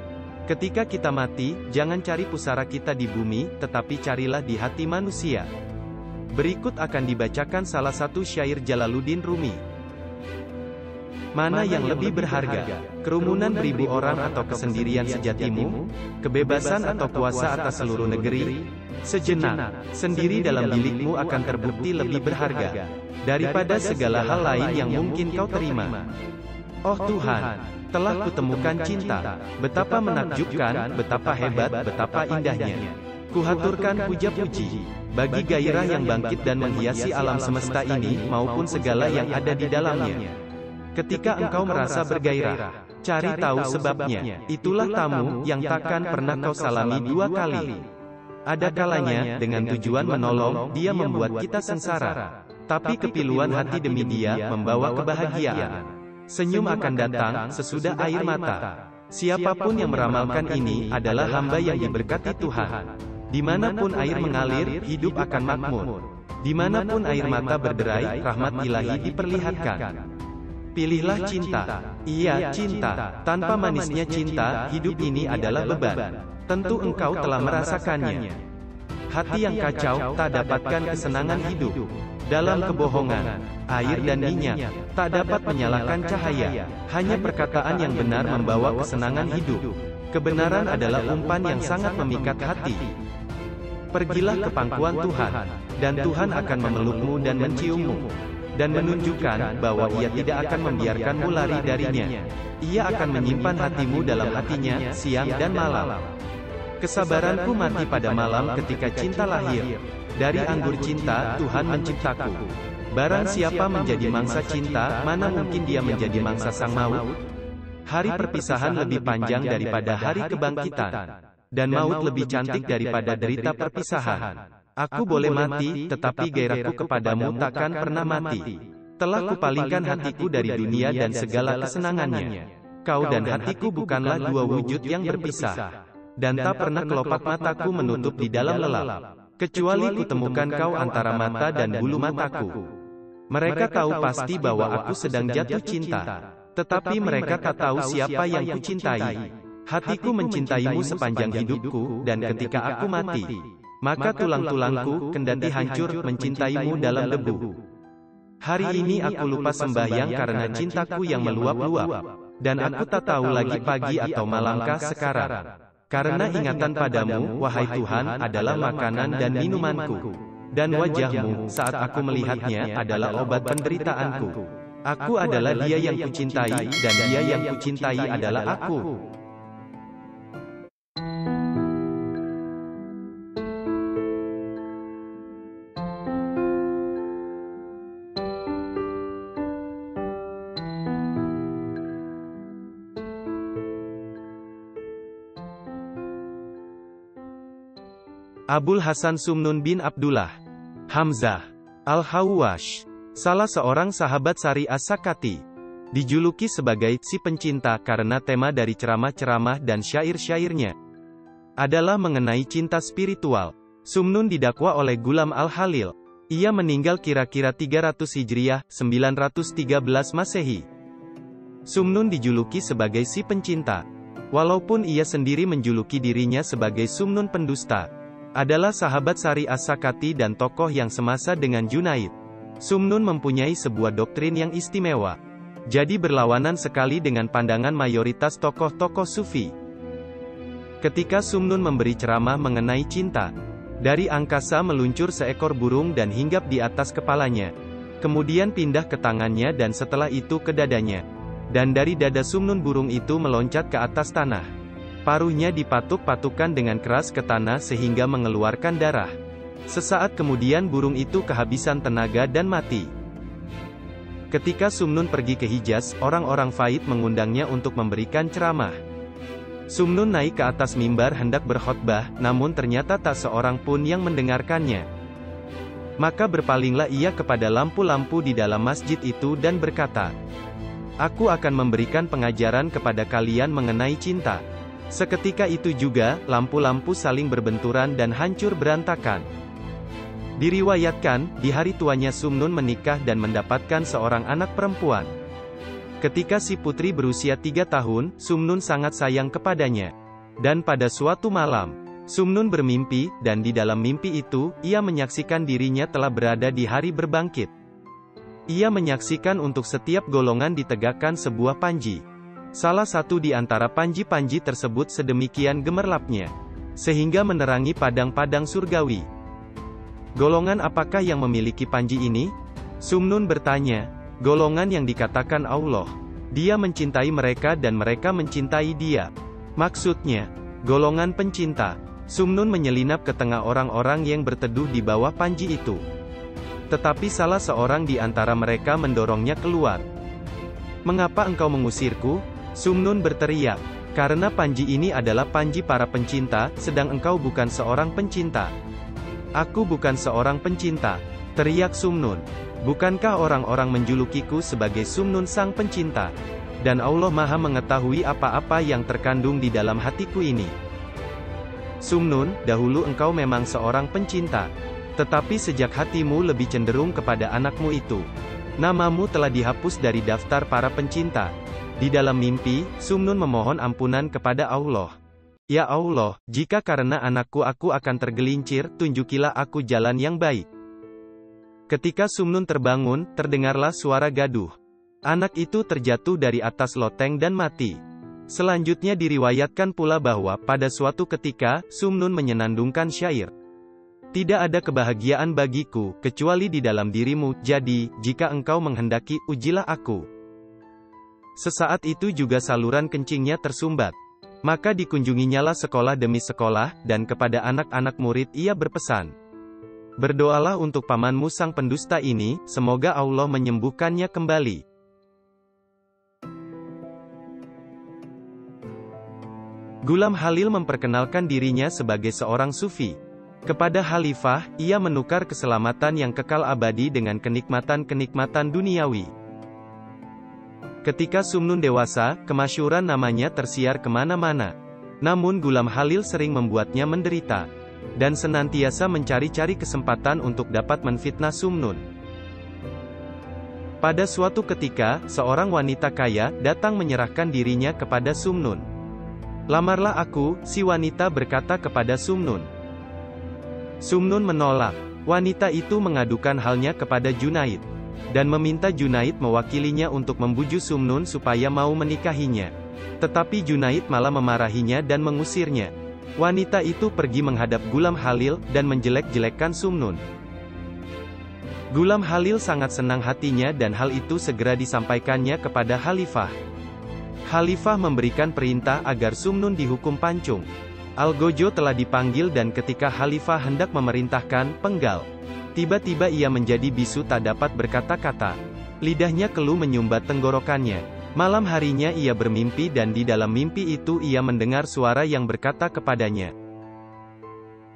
"Ketika kita mati, jangan cari pusara kita di bumi, tetapi carilah di hati manusia." Berikut akan dibacakan salah satu syair Jalaluddin Rumi. Mana yang lebih berharga? Kerumunan beribu orang atau kesendirian sejatimu? Kebebasan atau kuasa atas seluruh negeri? Sejenak, sendiri dalam bilikmu akan terbukti lebih berharga daripada segala hal lain yang mungkin kau terima. Oh Tuhan, telah kutemukan cinta, betapa menakjubkan, betapa hebat, betapa indahnya. Kuhaturkan puja-puji bagi gairah yang bangkit dan menghiasi alam semesta ini, maupun segala yang ada di dalamnya. Ketika engkau merasa bergairah, cari tahu sebabnya. Itulah tamu yang takkan pernah kau salami dua kali. Ada kalanya, dengan tujuan menolong, dia membuat kita sengsara. Tapi kepiluan hati demi dia, membawa kebahagiaan. Senyum akan datang sesudah air mata. Siapapun yang meramalkan ini adalah hamba yang diberkati Tuhan. Dimanapun air mengalir, hidup akan makmur. Dimanapun air mata berderai, rahmat ilahi diperlihatkan. Pilihlah cinta. Iya, cinta. Tanpa manisnya cinta, hidup ini adalah beban. Tentu engkau telah merasakannya. Hati yang kacau tak dapatkan kesenangan hidup. Dalam kebohongan, air dan minyak tak dapat menyalakan cahaya. Hanya perkataan yang benar membawa kesenangan hidup. Kebenaran adalah umpan yang sangat memikat hati. Pergilah ke pangkuan Tuhan, dan Tuhan akan memelukmu dan menciummu, dan menunjukkan bahwa Ia tidak akan membiarkanmu lari darinya. Ia akan menyimpan hatimu dalam hatinya, siang dan malam. Kesabaranku mati pada malam ketika cinta lahir. Dari anggur cinta, Tuhan menciptaku. Barang siapa menjadi mangsa cinta, mana mungkin dia menjadi mangsa sang maut? Hari perpisahan lebih panjang daripada hari kebangkitan. Dan maut lebih cantik daripada derita perpisahan. Aku boleh mati, tetapi gairahku kepadamu takkan pernah mati. Telah kupalingkan hatiku dari dunia dan segala kesenangannya. Kau dan hatiku bukanlah dua wujud yang berpisah. Dan tak pernah kelopak mataku menutup di dalam lelap. Kecuali kutemukan kau antara mata dan bulu mataku. Mereka tahu pasti bahwa aku sedang jatuh cinta. Tetapi mereka tak tahu siapa yang kucintai. Hatiku mencintaimu sepanjang hidupku, dan ketika aku mati, maka tulang-tulangku, kendati hancur, mencintaimu dalam debu. Hari ini aku lupa sembahyang karena cintaku yang meluap-luap. Dan aku tak tahu lagi pagi atau malamkah sekarang. Karena ingatan padamu, wahai Tuhan, adalah makanan dan minumanku. Dan wajahmu, saat aku melihatnya, adalah obat penderitaanku. Aku adalah dia yang kucintai, dan dia yang kucintai adalah aku. Abul Hasan Sumnun bin Abdullah Hamzah Al-Hawwash, salah seorang sahabat Sari As-Sakati, dijuluki sebagai si pencinta karena tema dari ceramah-ceramah dan syair-syairnya adalah mengenai cinta spiritual. Sumnun didakwa oleh Gulam Al-Halil. Ia meninggal kira-kira 300 Hijriah, 913 Masehi. Sumnun dijuluki sebagai si pencinta. Walaupun ia sendiri menjuluki dirinya sebagai Sumnun pendusta, adalah sahabat Sari As-Sakati dan tokoh yang semasa dengan Junaid. Sumnun mempunyai sebuah doktrin yang istimewa. Jadi berlawanan sekali dengan pandangan mayoritas tokoh-tokoh sufi. Ketika Sumnun memberi ceramah mengenai cinta, dari angkasa meluncur seekor burung dan hinggap di atas kepalanya. Kemudian pindah ke tangannya dan setelah itu ke dadanya. Dan dari dada Sumnun burung itu meloncat ke atas tanah. Paruhnya dipatuk-patukkan dengan keras ke tanah sehingga mengeluarkan darah. Sesaat kemudian burung itu kehabisan tenaga dan mati. Ketika Sumnun pergi ke Hijaz, orang-orang Faid mengundangnya untuk memberikan ceramah. Sumnun naik ke atas mimbar hendak berkhotbah, namun ternyata tak seorang pun yang mendengarkannya. Maka berpalinglah ia kepada lampu-lampu di dalam masjid itu dan berkata, "Aku akan memberikan pengajaran kepada kalian mengenai cinta." Seketika itu juga, lampu-lampu saling berbenturan dan hancur berantakan. Diriwayatkan, di hari tuanya Sumnun menikah dan mendapatkan seorang anak perempuan. Ketika si putri berusia 3 tahun, Sumnun sangat sayang kepadanya. Dan pada suatu malam, Sumnun bermimpi, dan di dalam mimpi itu, ia menyaksikan dirinya telah berada di hari berbangkit. Ia menyaksikan untuk setiap golongan ditegakkan sebuah panji. Salah satu di antara panji-panji tersebut sedemikian gemerlapnya, sehingga menerangi padang-padang surgawi. Golongan apakah yang memiliki panji ini? Sumnun bertanya. Golongan yang dikatakan Allah. Dia mencintai mereka dan mereka mencintai dia. Maksudnya, golongan pencinta. Sumnun menyelinap ke tengah orang-orang yang berteduh di bawah panji itu. Tetapi salah seorang di antara mereka mendorongnya keluar. "Mengapa engkau mengusirku?" Sumnun berteriak. "Karena panji ini adalah panji para pencinta, sedang engkau bukan seorang pencinta." "Aku bukan seorang pencinta," teriak Sumnun. "Bukankah orang-orang menjulukiku sebagai Sumnun sang pencinta? Dan Allah Maha mengetahui apa-apa yang terkandung di dalam hatiku ini." "Sumnun, dahulu engkau memang seorang pencinta. Tetapi sejak hatimu lebih cenderung kepada anakmu itu, namamu telah dihapus dari daftar para pencinta." Di dalam mimpi, Sumnun memohon ampunan kepada Allah. "Ya Allah, jika karena anakku aku akan tergelincir, tunjukilah aku jalan yang baik." Ketika Sumnun terbangun, terdengarlah suara gaduh. Anak itu terjatuh dari atas loteng dan mati. Selanjutnya diriwayatkan pula bahwa pada suatu ketika, Sumnun menyenandungkan syair. "Tidak ada kebahagiaan bagiku, kecuali di dalam dirimu, jadi, jika engkau menghendaki, ujilah aku." Sesaat itu juga saluran kencingnya tersumbat. Maka dikunjunginyalah sekolah demi sekolah, dan kepada anak-anak murid ia berpesan, "Berdoalah untuk pamanmu sang pendusta ini, semoga Allah menyembuhkannya kembali." Ghulam Khalil memperkenalkan dirinya sebagai seorang sufi. Kepada khalifah, ia menukar keselamatan yang kekal abadi dengan kenikmatan-kenikmatan duniawi. Ketika Sumnun dewasa, kemasyhuran namanya tersiar kemana-mana. Namun Ghulam Khalil sering membuatnya menderita, dan senantiasa mencari-cari kesempatan untuk dapat menfitnah Sumnun. Pada suatu ketika, seorang wanita kaya datang menyerahkan dirinya kepada Sumnun. "Lamarlah aku," si wanita berkata kepada Sumnun. Sumnun menolak. Wanita itu mengadukan halnya kepada Junaid, dan meminta Junaid mewakilinya untuk membujuk Sumnun supaya mau menikahinya. Tetapi Junaid malah memarahinya dan mengusirnya. Wanita itu pergi menghadap Ghulam Khalil, dan menjelek-jelekkan Sumnun. Ghulam Khalil sangat senang hatinya dan hal itu segera disampaikannya kepada khalifah. Khalifah memberikan perintah agar Sumnun dihukum pancung. Algojo telah dipanggil dan ketika khalifah hendak memerintahkan penggal, tiba-tiba ia menjadi bisu tak dapat berkata-kata. Lidahnya keluh menyumbat tenggorokannya. Malam harinya ia bermimpi dan di dalam mimpi itu ia mendengar suara yang berkata kepadanya,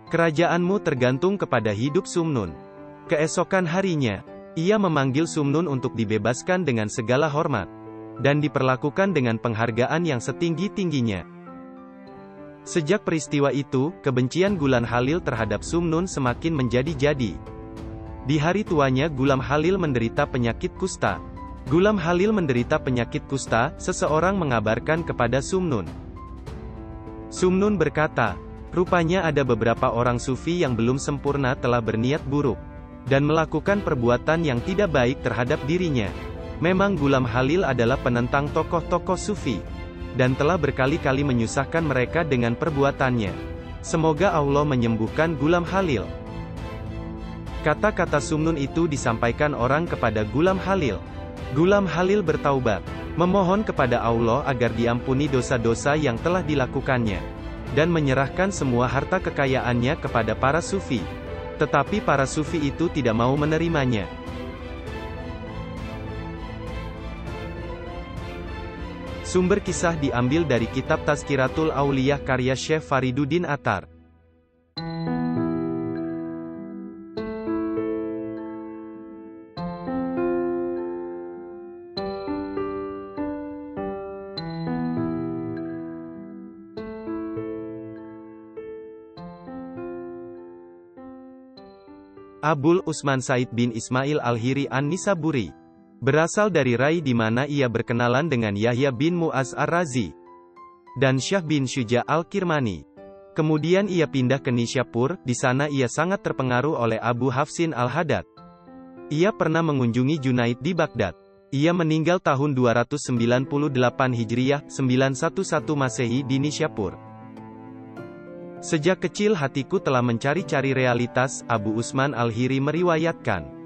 "Kerajaanmu tergantung kepada hidup Sumnun." Keesokan harinya, ia memanggil Sumnun untuk dibebaskan dengan segala hormat, dan diperlakukan dengan penghargaan yang setinggi-tingginya. Sejak peristiwa itu, kebencian Ghulam Khalil terhadap Sumnun semakin menjadi-jadi. Di hari tuanya Ghulam Khalil menderita penyakit kusta. Ghulam Khalil menderita penyakit kusta, seseorang mengabarkan kepada Sumnun. Sumnun berkata, "Rupanya ada beberapa orang sufi yang belum sempurna telah berniat buruk, dan melakukan perbuatan yang tidak baik terhadap dirinya. Memang Ghulam Khalil adalah penentang tokoh-tokoh sufi, dan telah berkali-kali menyusahkan mereka dengan perbuatannya. Semoga Allah menyembuhkan Ghulam Khalil." Kata-kata Sumnun itu disampaikan orang kepada Ghulam Khalil. Ghulam Khalil bertaubat, memohon kepada Allah agar diampuni dosa-dosa yang telah dilakukannya, dan menyerahkan semua harta kekayaannya kepada para sufi. Tetapi para sufi itu tidak mau menerimanya. Sumber kisah diambil dari kitab Tazkiratul Auliyah karya Syekh Fariduddin Attar. Abul Usman Said bin Ismail Al-Hiri An-Nisaburi berasal dari rai di mana ia berkenalan dengan Yahya bin Mu'az Ar-Razi dan Syah bin Syuja Al-Kirmani. Kemudian ia pindah ke Nishapur, di sana ia sangat terpengaruh oleh Abu Hafsin Al-Haddad. Ia pernah mengunjungi Junaid di Baghdad. Ia meninggal tahun 298 Hijriah, 911 Masehi di Nishapur. Sejak kecil hatiku telah mencari-cari realitas, Abu Usman Al-Hiri meriwayatkan.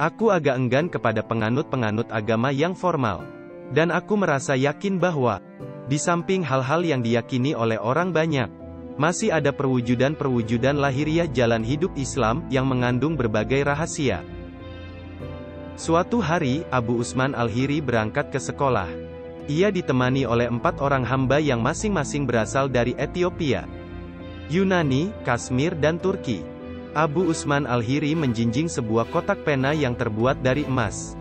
Aku agak enggan kepada penganut-penganut agama yang formal. Dan aku merasa yakin bahwa, di samping hal-hal yang diyakini oleh orang banyak, masih ada perwujudan-perwujudan lahiriah jalan hidup Islam, yang mengandung berbagai rahasia. Suatu hari, Abu Usman Al-Hiri berangkat ke sekolah. Ia ditemani oleh 4 orang hamba yang masing-masing berasal dari Ethiopia, Yunani, Kashmir dan Turki. Abu Usman Al-Hiri menjinjing sebuah kotak pena yang terbuat dari emas.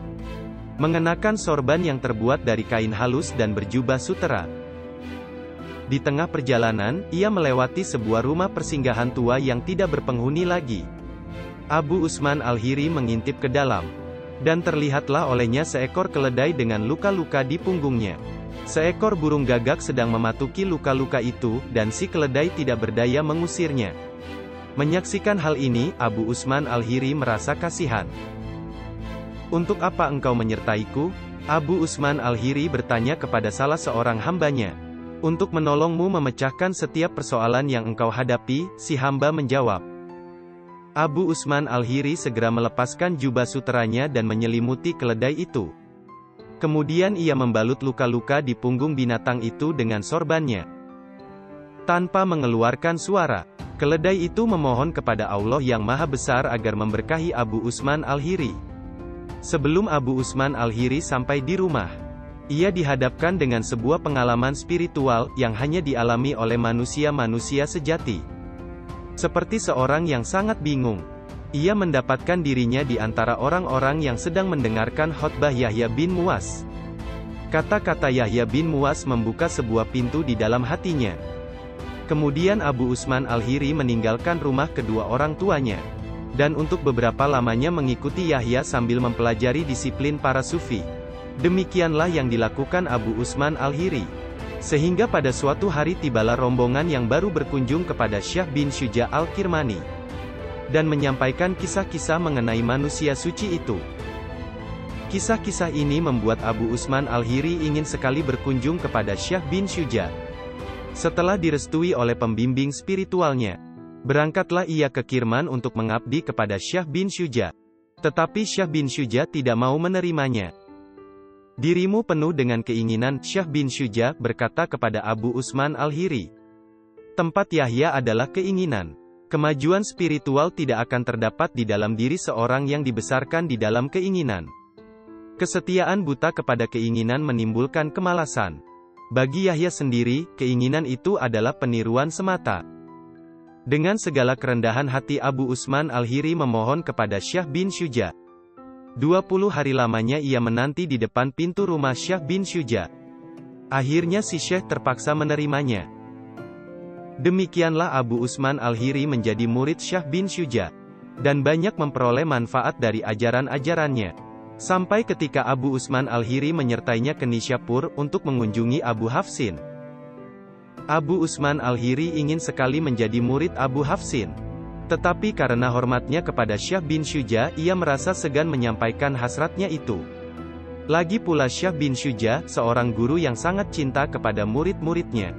Mengenakan sorban yang terbuat dari kain halus dan berjubah sutera. Di tengah perjalanan, ia melewati sebuah rumah persinggahan tua yang tidak berpenghuni lagi. Abu Usman Al-Hiri mengintip ke dalam, dan terlihatlah olehnya seekor keledai dengan luka-luka di punggungnya. Seekor burung gagak sedang mematuki luka-luka itu, dan si keledai tidak berdaya mengusirnya. Menyaksikan hal ini, Abu Usman Al-Hiri merasa kasihan. "Untuk apa engkau menyertaiku?" Abu Usman Al-Hiri bertanya kepada salah seorang hambanya. "Untuk menolongmu memecahkan setiap persoalan yang engkau hadapi," si hamba menjawab. Abu Usman Al-Hiri segera melepaskan jubah suteranya dan menyelimuti keledai itu. Kemudian ia membalut luka-luka di punggung binatang itu dengan sorbannya. Tanpa mengeluarkan suara, keledai itu memohon kepada Allah yang Maha Besar agar memberkahi Abu Usman Al-Hiri. Sebelum Abu Usman Al-Hiri sampai di rumah, ia dihadapkan dengan sebuah pengalaman spiritual yang hanya dialami oleh manusia-manusia sejati. Seperti seorang yang sangat bingung, ia mendapatkan dirinya di antara orang-orang yang sedang mendengarkan khotbah Yahya bin Mu'adz. Kata-kata Yahya bin Mu'adz membuka sebuah pintu di dalam hatinya. Kemudian Abu Usman Al-Hiri meninggalkan rumah kedua orang tuanya, dan untuk beberapa lamanya mengikuti Yahya sambil mempelajari disiplin para sufi. Demikianlah yang dilakukan Abu Usman Al-Hiri. Sehingga pada suatu hari tibalah rombongan yang baru berkunjung kepada Syekh bin Syuja Al-Kirmani, dan menyampaikan kisah-kisah mengenai manusia suci itu. Kisah-kisah ini membuat Abu Usman Al-Hiri ingin sekali berkunjung kepada Syekh bin Syuja. Setelah direstui oleh pembimbing spiritualnya, berangkatlah ia ke Kirman untuk mengabdi kepada Syekh bin Syuja. Tetapi Syekh bin Syuja tidak mau menerimanya. Dirimu penuh dengan keinginan, Syekh bin Syuja berkata kepada Abu Usman Al-Hiri. Tempat Yahya adalah keinginan. Kemajuan spiritual tidak akan terdapat di dalam diri seorang yang dibesarkan di dalam keinginan. Kesetiaan buta kepada keinginan menimbulkan kemalasan. Bagi Yahya sendiri, keinginan itu adalah peniruan semata. Dengan segala kerendahan hati Abu Usman Al-Hiri memohon kepada Syekh bin Syuja. 20 hari lamanya ia menanti di depan pintu rumah Syekh bin Syuja. Akhirnya si Syekh terpaksa menerimanya. Demikianlah Abu Usman Al-Hiri menjadi murid Syekh bin Syuja, dan banyak memperoleh manfaat dari ajaran-ajarannya. Sampai ketika Abu Usman Al-Hiri menyertainya ke Nishapur untuk mengunjungi Abu Hafsin. Abu Usman Al-Hiri ingin sekali menjadi murid Abu Hafsin. Tetapi karena hormatnya kepada Syekh bin Syuja, ia merasa segan menyampaikan hasratnya itu. Lagi pula Syekh bin Syuja, seorang guru yang sangat cinta kepada murid-muridnya.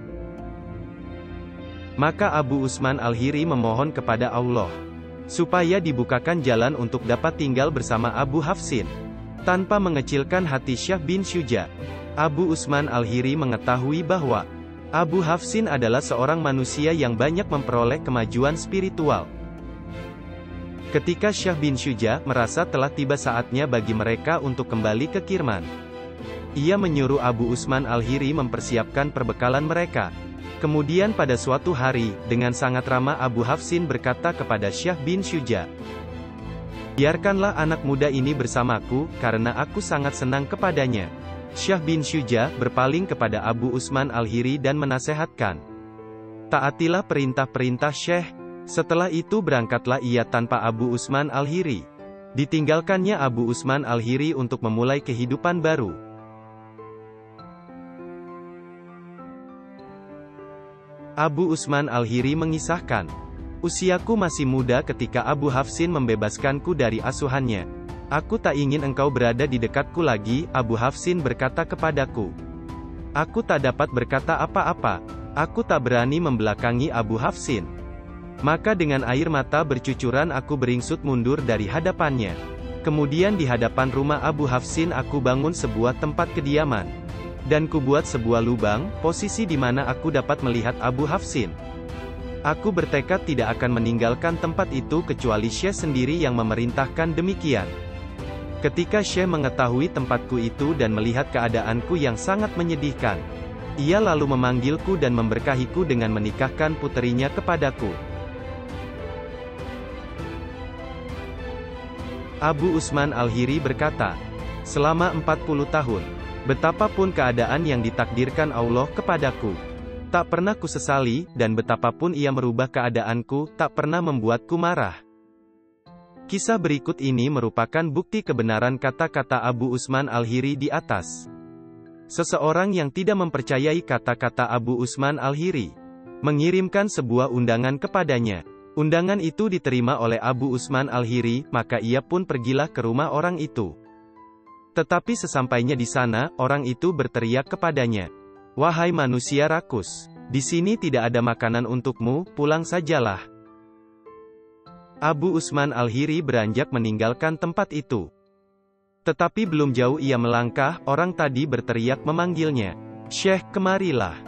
Maka Abu Usman Al-Hiri memohon kepada Allah, supaya dibukakan jalan untuk dapat tinggal bersama Abu Hafsin. Tanpa mengecilkan hati Syekh bin Syuja, Abu Usman Al-Hiri mengetahui bahwa Abu Hafsin adalah seorang manusia yang banyak memperoleh kemajuan spiritual. Ketika Syekh bin Syuja merasa telah tiba saatnya bagi mereka untuk kembali ke Kirman, ia menyuruh Abu Usman Al-Hiri mempersiapkan perbekalan mereka. Kemudian pada suatu hari, dengan sangat ramah Abu Hafsin berkata kepada Syekh bin Syuja, "Biarkanlah anak muda ini bersamaku, karena aku sangat senang kepadanya." Syekh bin Syuja berpaling kepada Abu Usman Al-Hiri dan menasehatkan, "Taatilah perintah-perintah Syekh." Setelah itu berangkatlah ia tanpa Abu Usman Al-Hiri. Ditinggalkannya Abu Usman Al-Hiri untuk memulai kehidupan baru. Abu Usman Al-Hiri mengisahkan, "Usiaku masih muda ketika Abu Hafsin membebaskanku dari asuhannya. Aku tak ingin engkau berada di dekatku lagi." Abu Hafsin berkata kepadaku. Aku tak dapat berkata apa-apa. Aku tak berani membelakangi Abu Hafsin. Maka dengan air mata bercucuran aku beringsut mundur dari hadapannya. Kemudian di hadapan rumah Abu Hafsin aku bangun sebuah tempat kediaman. Dan kubuat sebuah lubang, posisi di mana aku dapat melihat Abu Hafsin. Aku bertekad tidak akan meninggalkan tempat itu kecuali Syekh sendiri yang memerintahkan demikian. Ketika Syekh mengetahui tempatku itu dan melihat keadaanku yang sangat menyedihkan, ia lalu memanggilku dan memberkahiku dengan menikahkan puterinya kepadaku. Abu Usman Al-Hiri berkata, "Selama 40 tahun, betapapun keadaan yang ditakdirkan Allah kepadaku, tak pernah kusesali, dan betapapun ia merubah keadaanku, tak pernah membuatku marah." Kisah berikut ini merupakan bukti kebenaran kata-kata Abu Usman Al-Hiri di atas. Seseorang yang tidak mempercayai kata-kata Abu Usman Al-Hiri mengirimkan sebuah undangan kepadanya. Undangan itu diterima oleh Abu Usman Al-Hiri, maka ia pun pergilah ke rumah orang itu. Tetapi sesampainya di sana, orang itu berteriak kepadanya, "Wahai manusia rakus, di sini tidak ada makanan untukmu, pulang sajalah." Abu Usman Al-Hiri beranjak meninggalkan tempat itu. Tetapi belum jauh ia melangkah, orang tadi berteriak memanggilnya, "Syekh, kemarilah."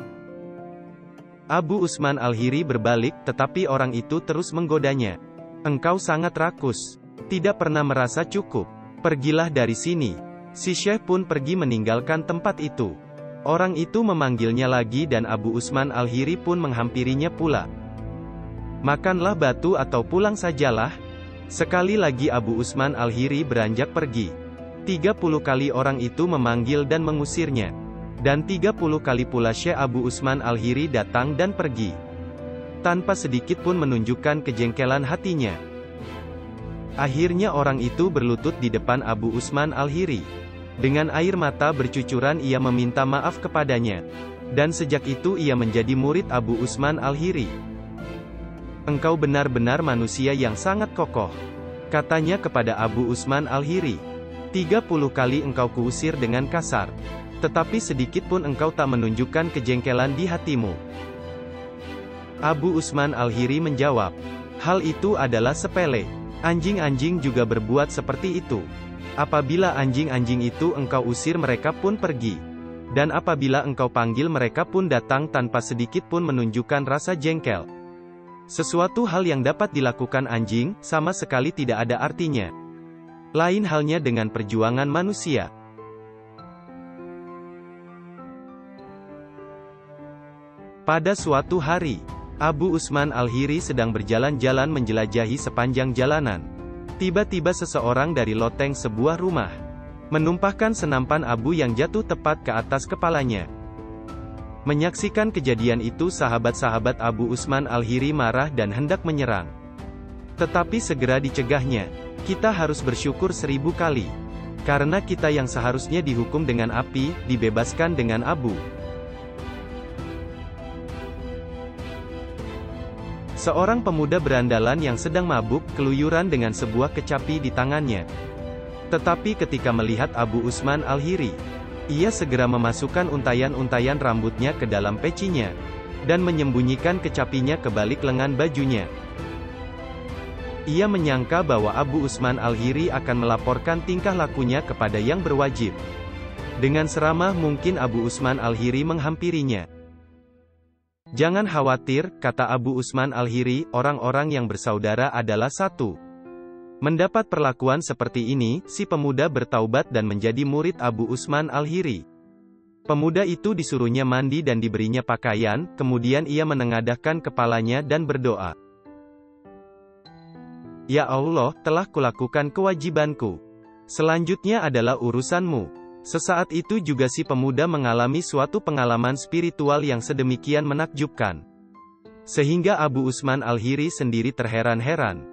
Abu Usman Al-Hiri berbalik, tetapi orang itu terus menggodanya. Engkau sangat rakus. Tidak pernah merasa cukup. Pergilah dari sini. Si Syekh pun pergi meninggalkan tempat itu. Orang itu memanggilnya lagi dan Abu Usman Al-Hiri pun menghampirinya pula. Makanlah batu atau pulang sajalah. Sekali lagi Abu Usman Al-Hiri beranjak pergi. 30 kali orang itu memanggil dan mengusirnya. Dan 30 kali pula Syekh Abu Usman Al-Hiri datang dan pergi. Tanpa sedikit pun menunjukkan kejengkelan hatinya. Akhirnya orang itu berlutut di depan Abu Usman Al-Hiri. Dengan air mata bercucuran ia meminta maaf kepadanya. Dan sejak itu ia menjadi murid Abu Usman Al-Hiri. Engkau benar-benar manusia yang sangat kokoh, katanya kepada Abu Usman Al-Hiri. 30 kali engkau kuusir dengan kasar. Tetapi sedikit pun engkau tak menunjukkan kejengkelan di hatimu. Abu Usman Al-Hiri menjawab, hal itu adalah sepele. Anjing-anjing juga berbuat seperti itu. Apabila anjing-anjing itu engkau usir mereka pun pergi. Dan apabila engkau panggil mereka pun datang tanpa sedikit pun menunjukkan rasa jengkel. Sesuatu hal yang dapat dilakukan anjing, sama sekali tidak ada artinya. Lain halnya dengan perjuangan manusia. Pada suatu hari, Abu Usman Al-Hiri sedang berjalan-jalan menjelajahi sepanjang jalanan. Tiba-tiba seseorang dari loteng sebuah rumah menumpahkan senampan abu yang jatuh tepat ke atas kepalanya. Menyaksikan kejadian itu sahabat-sahabat Abu Usman Al-Hiri marah dan hendak menyerang. Tetapi segera dicegahnya. Kita harus bersyukur 1000 kali. Karena kita yang seharusnya dihukum dengan api, dibebaskan dengan abu. Seorang pemuda berandalan yang sedang mabuk, keluyuran dengan sebuah kecapi di tangannya. Tetapi ketika melihat Abu Usman Al-Hiri, ia segera memasukkan untayan-untayan rambutnya ke dalam pecinya, dan menyembunyikan kecapinya ke balik lengan bajunya. Ia menyangka bahwa Abu Usman Al-Hiri akan melaporkan tingkah lakunya kepada yang berwajib. Dengan seramah mungkin Abu Usman Al-Hiri menghampirinya. Jangan khawatir, kata Abu Usman Al-Hiri, orang-orang yang bersaudara adalah satu. Mendapat perlakuan seperti ini, si pemuda bertaubat dan menjadi murid Abu Usman Al-Hiri. Pemuda itu disuruhnya mandi dan diberinya pakaian, kemudian ia menengadahkan kepalanya dan berdoa. Ya Allah, telah kulakukan kewajibanku. Selanjutnya adalah urusanmu. Sesaat itu juga si pemuda mengalami suatu pengalaman spiritual yang sedemikian menakjubkan. Sehingga Abu Usman Al-Hiri sendiri terheran-heran.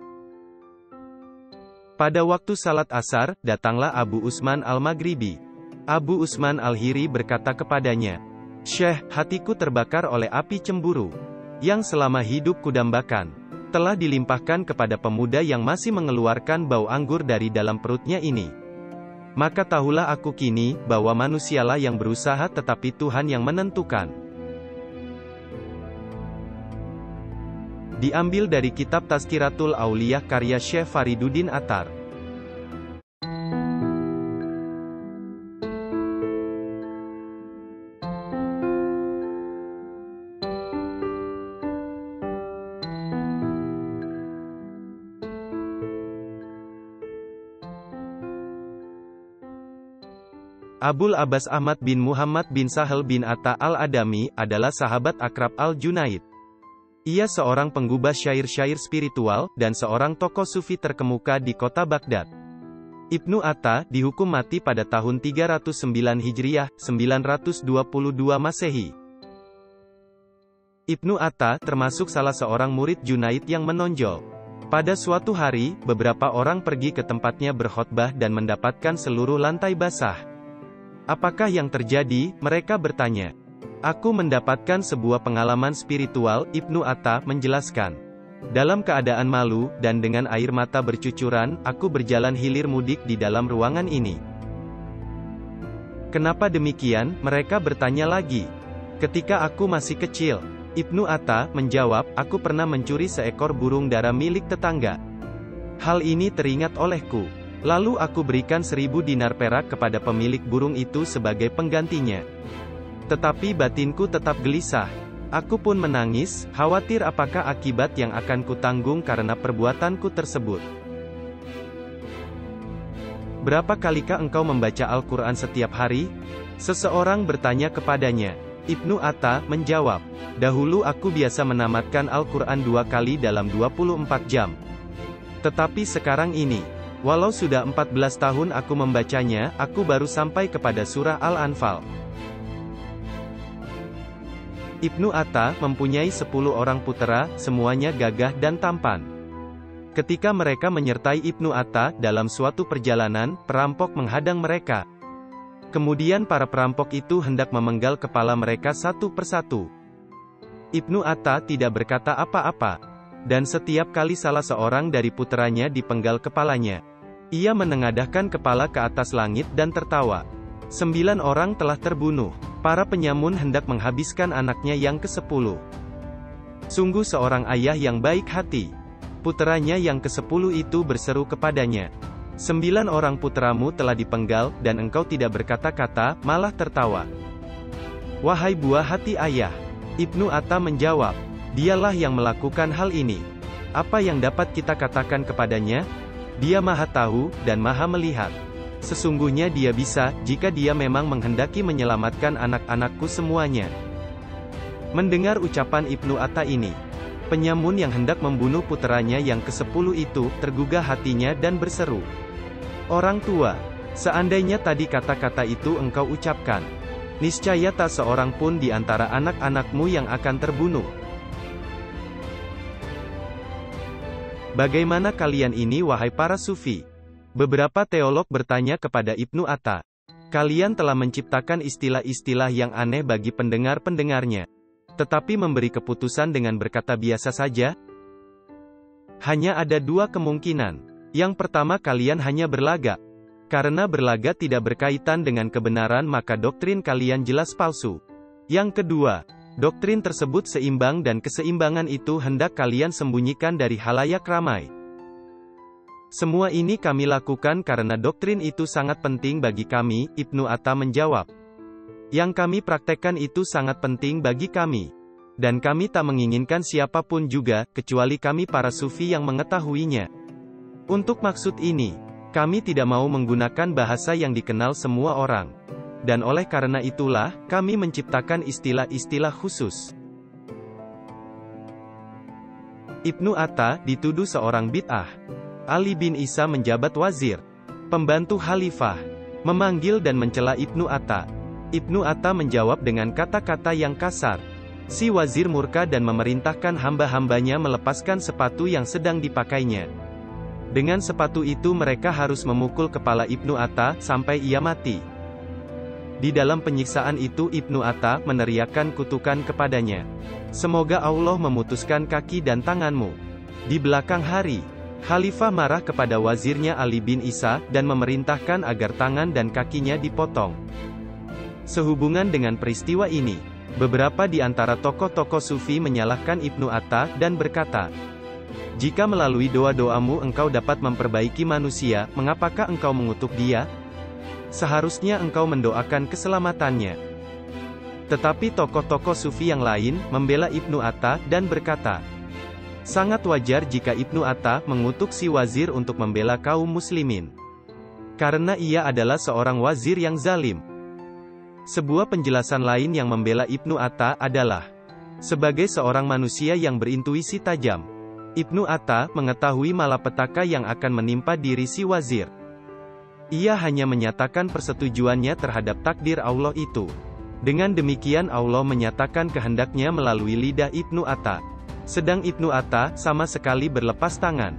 Pada waktu salat asar, datanglah Abu Usman Al-Maghribi. Abu Usman Al-Hiri berkata kepadanya, Syekh, hatiku terbakar oleh api cemburu, yang selama hidup kudambakan, telah dilimpahkan kepada pemuda yang masih mengeluarkan bau anggur dari dalam perutnya ini. Maka tahulah aku kini, bahwa manusialah yang berusaha tetapi Tuhan yang menentukan. Diambil dari kitab Tazkiratul Auliyah karya Syekh Fariduddin Attar. Abul Abbas Ahmad bin Muhammad bin Sahal bin Atta al-Adami, adalah sahabat akrab al-Junaid. Ia seorang penggubah syair-syair spiritual, dan seorang tokoh sufi terkemuka di kota Baghdad. Ibnu Atta, dihukum mati pada tahun 309 Hijriah, 922 Masehi. Ibnu Atta, termasuk salah seorang murid Junaid yang menonjol. Pada suatu hari, beberapa orang pergi ke tempatnya berkhotbah dan mendapatkan seluruh lantai basah. Apakah yang terjadi? Mereka bertanya. Aku mendapatkan sebuah pengalaman spiritual, Ibnu Atta menjelaskan. Dalam keadaan malu, dan dengan air mata bercucuran, aku berjalan hilir mudik di dalam ruangan ini. Kenapa demikian? Mereka bertanya lagi. Ketika aku masih kecil, Ibnu Atta menjawab, aku pernah mencuri seekor burung dara milik tetangga. Hal ini teringat olehku. Lalu aku berikan 1000 dinar perak kepada pemilik burung itu sebagai penggantinya. Tetapi batinku tetap gelisah. Aku pun menangis, khawatir apakah akibat yang akan kutanggung karena perbuatanku tersebut. Berapa kalikah engkau membaca Al-Quran setiap hari? Seseorang bertanya kepadanya. Ibnu Atta menjawab, dahulu aku biasa menamatkan Al-Quran 2 kali dalam 24 jam. Tetapi sekarang ini, walau sudah 14 tahun aku membacanya, aku baru sampai kepada surah Al-Anfal. Ibnu Atta mempunyai 10 orang putera, semuanya gagah dan tampan. Ketika mereka menyertai Ibnu Atta dalam suatu perjalanan, perampok menghadang mereka. Kemudian para perampok itu hendak memenggal kepala mereka satu persatu. Ibnu Atta tidak berkata apa-apa. Dan setiap kali salah seorang dari puteranya dipenggal kepalanya, ia menengadahkan kepala ke atas langit dan tertawa. 9 orang telah terbunuh. Para penyamun hendak menghabiskan anaknya yang ke-10. Sungguh seorang ayah yang baik hati. Puteranya yang ke-10 itu berseru kepadanya. 9 orang puteramu telah dipenggal, dan engkau tidak berkata-kata, malah tertawa. Wahai buah hati ayah. Ibnu Atta menjawab, dialah yang melakukan hal ini. Apa yang dapat kita katakan kepadanya? Dia maha tahu, dan maha melihat. Sesungguhnya dia bisa, jika dia memang menghendaki menyelamatkan anak-anakku semuanya. Mendengar ucapan Ibnu Atta ini, penyamun yang hendak membunuh puteranya yang ke-10 itu, tergugah hatinya dan berseru. Orang tua, seandainya tadi kata-kata itu engkau ucapkan, niscaya tak seorang pun di antara anak-anakmu yang akan terbunuh. Bagaimana kalian ini wahai para sufi? Beberapa teolog bertanya kepada Ibnu Atta. Kalian telah menciptakan istilah-istilah yang aneh bagi pendengar-pendengarnya. Tetapi memberi keputusan dengan berkata biasa saja? Hanya ada 2 kemungkinan. Yang pertama kalian hanya berlagak. Karena berlagak tidak berkaitan dengan kebenaran maka doktrin kalian jelas palsu. Yang kedua, doktrin tersebut seimbang dan keseimbangan itu hendak kalian sembunyikan dari halayak ramai. Semua ini kami lakukan karena doktrin itu sangat penting bagi kami, Ibnu Atta menjawab. Yang kami praktekkan itu sangat penting bagi kami. Dan kami tak menginginkan siapapun juga, kecuali kami para sufi yang mengetahuinya. Untuk maksud ini, kami tidak mau menggunakan bahasa yang dikenal semua orang. Dan oleh karena itulah, kami menciptakan istilah-istilah khusus. Ibnu Atta dituduh seorang bid'ah. Ali bin Isa menjabat wazir, pembantu khalifah, memanggil dan mencela Ibnu Atta. Ibnu Atta menjawab dengan kata-kata yang kasar. Si wazir murka dan memerintahkan hamba-hambanya melepaskan sepatu yang sedang dipakainya. Dengan sepatu itu mereka harus memukul kepala Ibnu Atta sampai ia mati. Di dalam penyiksaan itu Ibnu Atta meneriakkan kutukan kepadanya. Semoga Allah memutuskan kaki dan tanganmu. Di belakang hari, Khalifah marah kepada wazirnya Ali bin Isa, dan memerintahkan agar tangan dan kakinya dipotong. Sehubungan dengan peristiwa ini, beberapa di antara tokoh-tokoh sufi menyalahkan Ibnu Atta, dan berkata, jika melalui doa-doamu engkau dapat memperbaiki manusia, mengapakah engkau mengutuk dia? Seharusnya engkau mendoakan keselamatannya. Tetapi tokoh-tokoh sufi yang lain, membela Ibnu Atta, dan berkata, sangat wajar jika Ibnu Atta mengutuk si wazir untuk membela kaum muslimin. Karena ia adalah seorang wazir yang zalim. Sebuah penjelasan lain yang membela Ibnu Atta adalah, sebagai seorang manusia yang berintuisi tajam, Ibnu Atta mengetahui malapetaka yang akan menimpa diri si wazir. Ia hanya menyatakan persetujuannya terhadap takdir Allah itu. Dengan demikian Allah menyatakan kehendaknya melalui lidah Ibnu Atta. Sedang Ibnu Atta sama sekali berlepas tangan.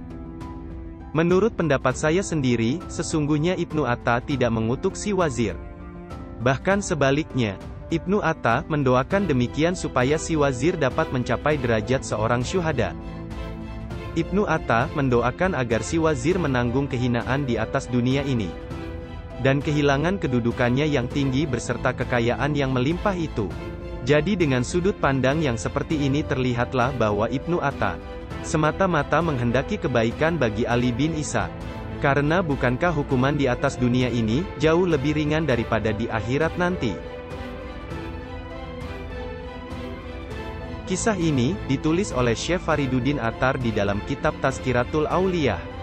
Menurut pendapat saya sendiri, sesungguhnya Ibnu Atta tidak mengutuk si wazir. Bahkan sebaliknya, Ibnu Atta mendoakan demikian supaya si wazir dapat mencapai derajat seorang syuhada. Ibnu Atta mendoakan agar si wazir menanggung kehinaan di atas dunia ini. Dan kehilangan kedudukannya yang tinggi beserta kekayaan yang melimpah itu. Jadi dengan sudut pandang yang seperti ini terlihatlah bahwa Ibnu Atta semata-mata menghendaki kebaikan bagi Ali bin Isa. Karena bukankah hukuman di atas dunia ini jauh lebih ringan daripada di akhirat nanti? Kisah ini, ditulis oleh Syekh Fariduddin Attar di dalam kitab Tazkiratul Auliyah.